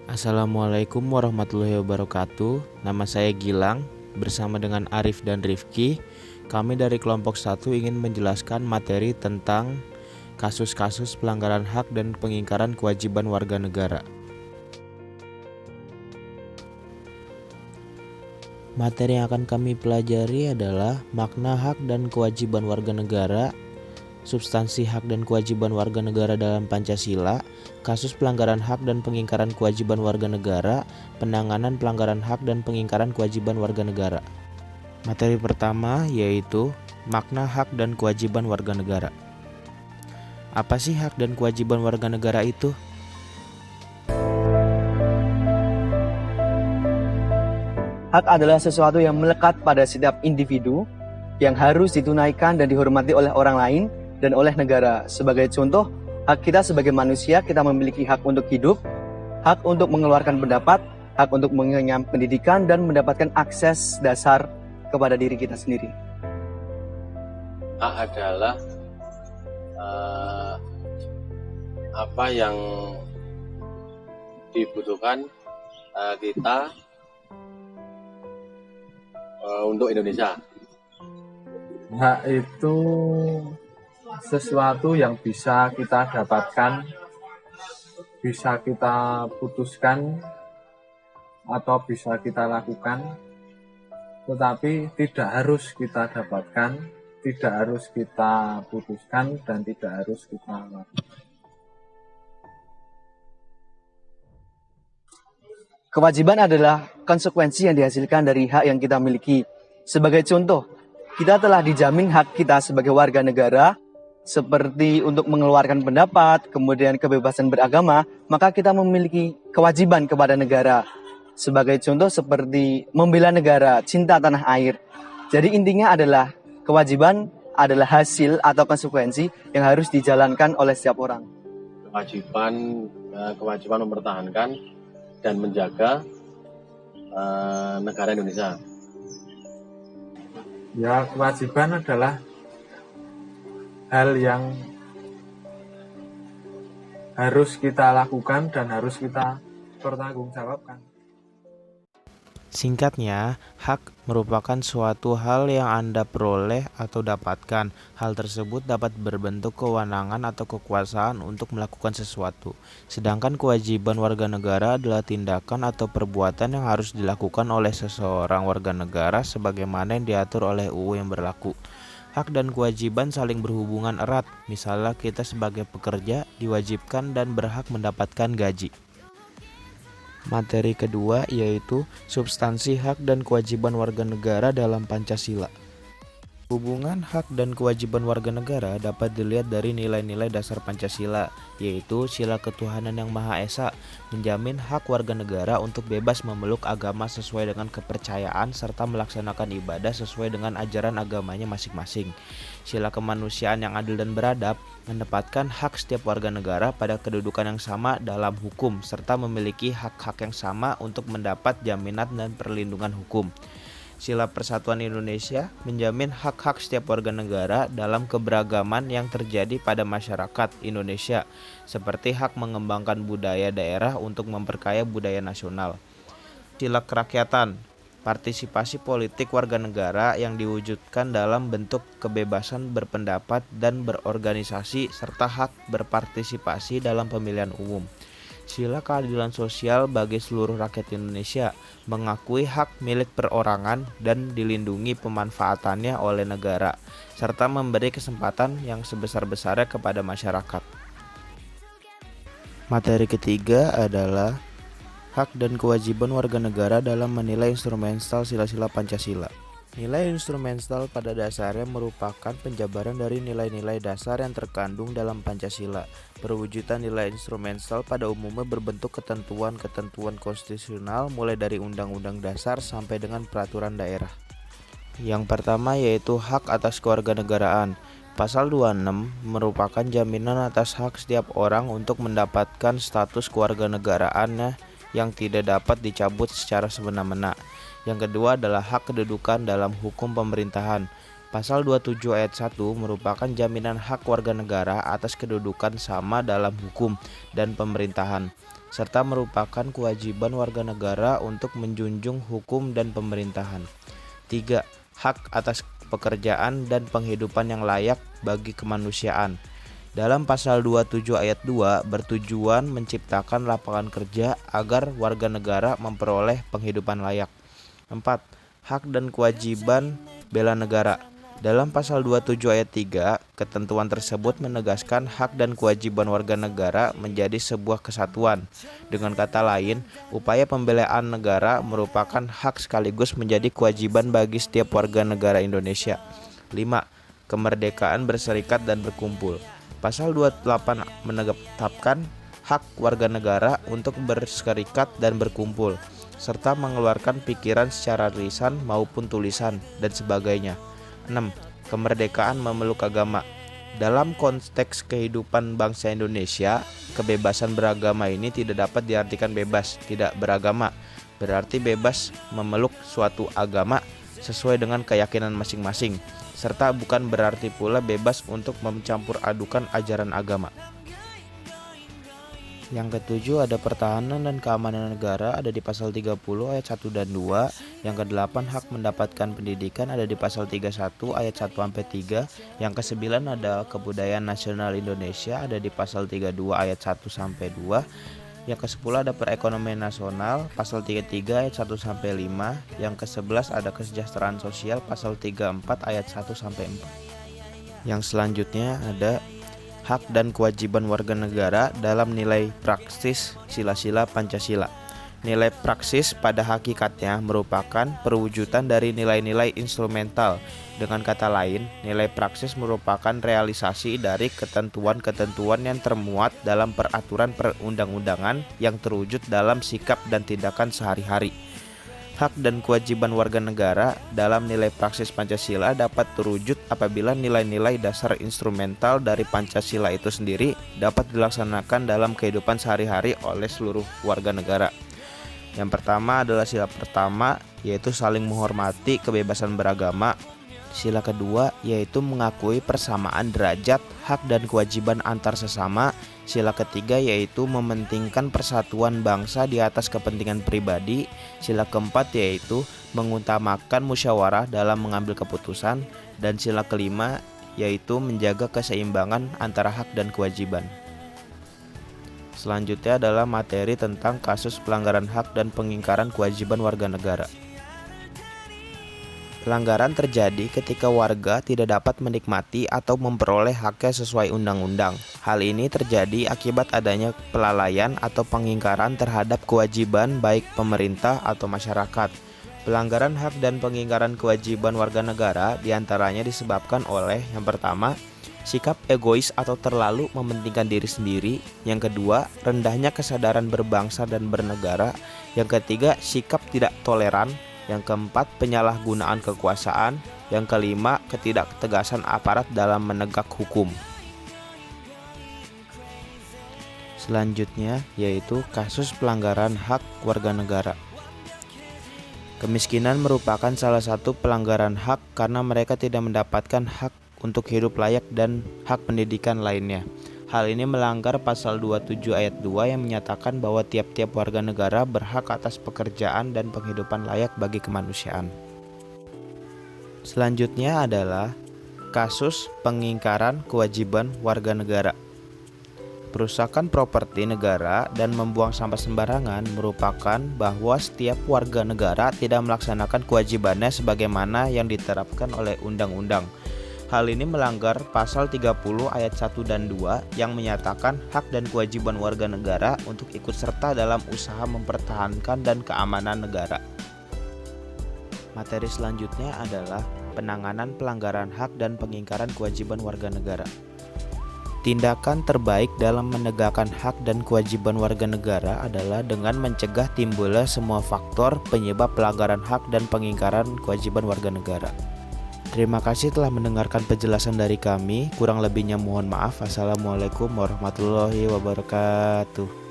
Assalamualaikum warahmatullahi wabarakatuh. Nama saya Gilang, bersama dengan Arif dan Rifki. Kami dari kelompok 1 ingin menjelaskan materi tentang kasus-kasus pelanggaran hak dan pengingkaran kewajiban warga negara. Materi yang akan kami pelajari adalah makna hak dan kewajiban warga negara, substansi hak dan kewajiban warga negara dalam Pancasila, kasus pelanggaran hak dan pengingkaran kewajiban warga negara, penanganan pelanggaran hak dan pengingkaran kewajiban warga negara. Materi pertama yaitu makna hak dan kewajiban warga negara. Apa sih hak dan kewajiban warga negara itu? Hak adalah sesuatu yang melekat pada setiap individu yang harus ditunaikan dan dihormati oleh orang lain dan oleh negara. Sebagai contoh, hak kita sebagai manusia, kita memiliki hak untuk hidup, hak untuk mengeluarkan pendapat, hak untuk mengenyam pendidikan, dan mendapatkan akses dasar kepada diri kita sendiri. Hak adalah apa yang dibutuhkan kita untuk Indonesia. Hak itu sesuatu yang bisa kita dapatkan, bisa kita putuskan, atau bisa kita lakukan, tetapi tidak harus kita dapatkan, tidak harus kita putuskan, dan tidak harus kita lakukan. Kewajiban adalah konsekuensi yang dihasilkan dari hak yang kita miliki. Sebagai contoh, kita telah dijamin hak kita sebagai warga negara, seperti untuk mengeluarkan pendapat, kemudian kebebasan beragama, maka kita memiliki kewajiban kepada negara. Sebagai contoh seperti membela negara, cinta tanah air. Jadi intinya adalah kewajiban adalah hasil atau konsekuensi yang harus dijalankan oleh setiap orang. Kewajiban mempertahankan dan menjaga negara Indonesia. Ya, kewajiban adalah hal yang harus kita lakukan dan harus kita pertanggungjawabkan. Singkatnya, hak merupakan suatu hal yang Anda peroleh atau dapatkan. Hal tersebut dapat berbentuk kewenangan atau kekuasaan untuk melakukan sesuatu. Sedangkan kewajiban warga negara adalah tindakan atau perbuatan yang harus dilakukan oleh seseorang warga negara sebagaimana yang diatur oleh UU yang berlaku. Hak dan kewajiban saling berhubungan erat. Misalnya kita sebagai pekerja diwajibkan dan berhak mendapatkan gaji. Materi kedua yaitu substansi hak dan kewajiban warga negara dalam Pancasila. Hubungan hak dan kewajiban warga negara dapat dilihat dari nilai-nilai dasar Pancasila, yaitu sila ketuhanan yang Maha Esa, menjamin hak warga negara untuk bebas memeluk agama sesuai dengan kepercayaan serta melaksanakan ibadah sesuai dengan ajaran agamanya masing-masing. Sila kemanusiaan yang adil dan beradab, menempatkan hak setiap warga negara pada kedudukan yang sama dalam hukum serta memiliki hak-hak yang sama untuk mendapat jaminan dan perlindungan hukum. Sila Persatuan Indonesia menjamin hak-hak setiap warga negara dalam keberagaman yang terjadi pada masyarakat Indonesia, seperti hak mengembangkan budaya daerah untuk memperkaya budaya nasional. Sila Kerakyatan, partisipasi politik warga negara yang diwujudkan dalam bentuk kebebasan berpendapat dan berorganisasi serta hak berpartisipasi dalam pemilihan umum. Sila keadilan sosial bagi seluruh rakyat Indonesia, mengakui hak milik perorangan dan dilindungi pemanfaatannya oleh negara, serta memberi kesempatan yang sebesar-besarnya kepada masyarakat. Materi ketiga adalah hak dan kewajiban warga negara dalam menilai instrumental sila-sila Pancasila. Nilai instrumental pada dasarnya merupakan penjabaran dari nilai-nilai dasar yang terkandung dalam Pancasila. Perwujudan nilai instrumental pada umumnya berbentuk ketentuan-ketentuan konstitusional mulai dari Undang-Undang Dasar sampai dengan peraturan daerah. Yang pertama yaitu hak atas kewarganegaraan. Pasal 26 merupakan jaminan atas hak setiap orang untuk mendapatkan status kewarganegaraannya yang tidak dapat dicabut secara semena-mena. Yang kedua adalah hak kedudukan dalam hukum pemerintahan. Pasal 27 ayat 1 merupakan jaminan hak warga negara atas kedudukan sama dalam hukum dan pemerintahan. serta merupakan kewajiban warga negara untuk menjunjung hukum dan pemerintahan. 3. Hak atas pekerjaan dan penghidupan yang layak bagi kemanusiaan. Dalam pasal 27 ayat 2 bertujuan menciptakan lapangan kerja agar warga negara memperoleh penghidupan layak. 4. Hak dan kewajiban bela negara. Dalam pasal 27 ayat 3, ketentuan tersebut menegaskan hak dan kewajiban warga negara menjadi sebuah kesatuan. Dengan kata lain, upaya pembelaan negara merupakan hak sekaligus menjadi kewajiban bagi setiap warga negara Indonesia. 5. Kemerdekaan berserikat dan berkumpul. Pasal 28 menetapkan hak warga negara untuk berserikat dan berkumpul, serta mengeluarkan pikiran secara lisan maupun tulisan, dan sebagainya. 6. Kemerdekaan memeluk agama. Dalam konteks kehidupan bangsa Indonesia, kebebasan beragama ini tidak dapat diartikan bebas tidak beragama, berarti bebas memeluk suatu agama sesuai dengan keyakinan masing-masing, serta bukan berarti pula bebas untuk mencampur adukan ajaran agama. Yang ketujuh ada pertahanan dan keamanan negara, ada di pasal 30 ayat 1 dan 2. Yang kedelapan hak mendapatkan pendidikan, ada di pasal 31 ayat 1-3. Yang kesembilan ada kebudayaan nasional Indonesia, ada di pasal 32 ayat 1-2. Yang ke-10 ada perekonomian nasional, pasal 33 ayat 1-5. Yang ke-11 ada kesejahteraan sosial, pasal 34 ayat 1-4. Yang selanjutnya ada hak dan kewajiban warga negara dalam nilai praksis sila-sila Pancasila. Nilai praksis pada hakikatnya merupakan perwujudan dari nilai-nilai instrumental. Dengan kata lain, nilai praksis merupakan realisasi dari ketentuan-ketentuan yang termuat dalam peraturan perundang-undangan yang terwujud dalam sikap dan tindakan sehari-hari. Hak dan kewajiban warga negara dalam nilai praksis Pancasila dapat terwujud apabila nilai-nilai dasar instrumental dari Pancasila itu sendiri dapat dilaksanakan dalam kehidupan sehari-hari oleh seluruh warga negara. Yang pertama adalah sila pertama, yaitu saling menghormati kebebasan beragama. Sila kedua yaitu mengakui persamaan derajat, hak dan kewajiban antar sesama. Sila ketiga yaitu mementingkan persatuan bangsa di atas kepentingan pribadi. Sila keempat yaitu mengutamakan musyawarah dalam mengambil keputusan. Dan sila kelima yaitu menjaga keseimbangan antara hak dan kewajiban. Selanjutnya adalah materi tentang kasus pelanggaran hak dan pengingkaran kewajiban warga negara. Pelanggaran terjadi ketika warga tidak dapat menikmati atau memperoleh haknya sesuai undang-undang. Hal ini terjadi akibat adanya kelalaian atau pengingkaran terhadap kewajiban baik pemerintah atau masyarakat. Pelanggaran hak dan pengingkaran kewajiban warga negara diantaranya disebabkan oleh yang pertama, sikap egois atau terlalu mementingkan diri sendiri. Yang kedua, rendahnya kesadaran berbangsa dan bernegara. Yang ketiga, sikap tidak toleran. Yang keempat, penyalahgunaan kekuasaan. Yang kelima, ketidaktegasan aparat dalam menegak hukum. Selanjutnya yaitu kasus pelanggaran hak warga negara. Kemiskinan merupakan salah satu pelanggaran hak karena mereka tidak mendapatkan hak untuk hidup layak dan hak pendidikan lainnya. Hal ini melanggar pasal 27 ayat 2 yang menyatakan bahwa tiap-tiap warga negara berhak atas pekerjaan dan penghidupan layak bagi kemanusiaan. Selanjutnya adalah kasus pengingkaran kewajiban warga negara. Perusakan properti negara dan membuang sampah sembarangan merupakan bahwa setiap warga negara tidak melaksanakan kewajibannya sebagaimana yang diterapkan oleh undang-undang. Hal ini melanggar pasal 30 ayat 1 dan 2 yang menyatakan hak dan kewajiban warga negara untuk ikut serta dalam usaha mempertahankan dan keamanan negara. Materi selanjutnya adalah penanganan pelanggaran hak dan pengingkaran kewajiban warga negara. Tindakan terbaik dalam menegakkan hak dan kewajiban warga negara adalah dengan mencegah timbulnya semua faktor penyebab pelanggaran hak dan pengingkaran kewajiban warga negara. Terima kasih telah mendengarkan penjelasan dari kami. Kurang lebihnya mohon maaf. Assalamualaikum warahmatullahi wabarakatuh.